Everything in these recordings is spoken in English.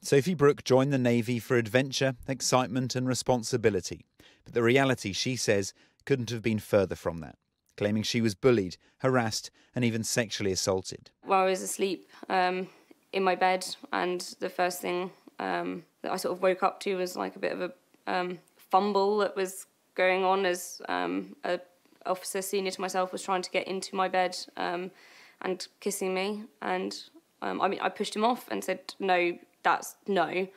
Sophie Brooke joined the Navy for adventure, excitement and responsibility. But the reality, she says, couldn't have been further from that, claiming she was bullied, harassed and even sexually assaulted. While I was asleep in my bed, and the first thing that I sort of woke up to was like a bit of a fumble that was going on as a officer senior to myself was trying to get into my bed and kissing me. And I pushed him off and said, no, that's no.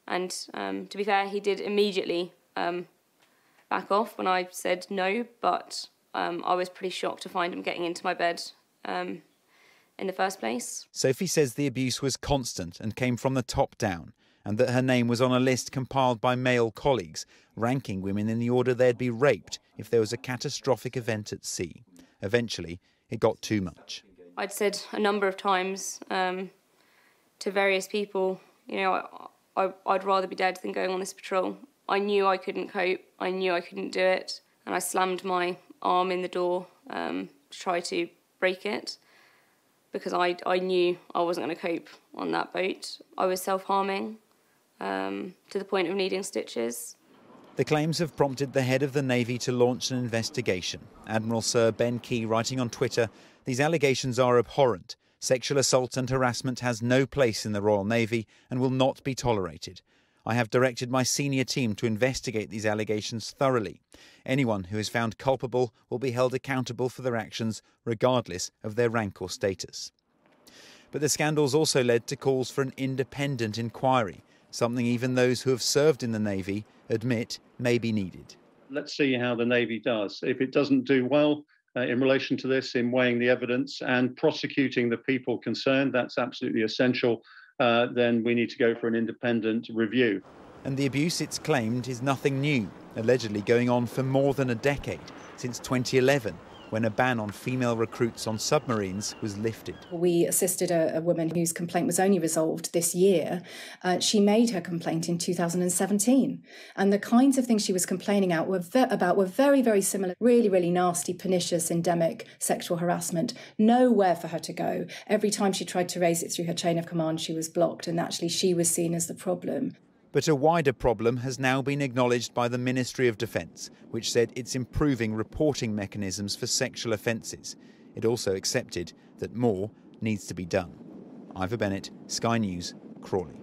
And to be fair, he did immediately back off when I said no, but I was pretty shocked to find him getting into my bed in the first place. Sophie says the abuse was constant and came from the top down, and that her name was on a list compiled by male colleagues, ranking women in the order they'd be raped if there was a catastrophic event at sea. Eventually, it got too much. I'd said a number of times to various people, you know, I'd rather be dead than going on this patrol. I knew I couldn't cope, I knew I couldn't do it, and I slammed my arm in the door to try to break it, because I knew I wasn't going to cope on that boat. I was self-harming to the point of needing stitches. The claims have prompted the head of the Navy to launch an investigation. Admiral Sir Ben Key writing on Twitter, "These allegations are abhorrent. Sexual assault and harassment has no place in the Royal Navy and will not be tolerated. I have directed my senior team to investigate these allegations thoroughly. Anyone who is found culpable will be held accountable for their actions, regardless of their rank or status." But the scandals also led to calls for an independent inquiry, something even those who have served in the Navy admit may be needed. Let's see how the Navy does. If it doesn't do well in relation to this, in weighing the evidence and prosecuting the people concerned, that's absolutely essential. Then we need to go for an independent review. And the abuse, it's claimed, is nothing new, allegedly going on for more than a decade, since 2011, when a ban on female recruits on submarines was lifted. We assisted a woman whose complaint was only resolved this year. She made her complaint in 2017. And the kinds of things she was complaining about were very, very similar. Really, really nasty, pernicious, endemic sexual harassment. Nowhere for her to go. Every time she tried to raise it through her chain of command, she was blocked. And actually, she was seen as the problem. But a wider problem has now been acknowledged by the Ministry of Defence, which said it's improving reporting mechanisms for sexual offences. It also accepted that more needs to be done. Ivor Bennett, Sky News, Crawley.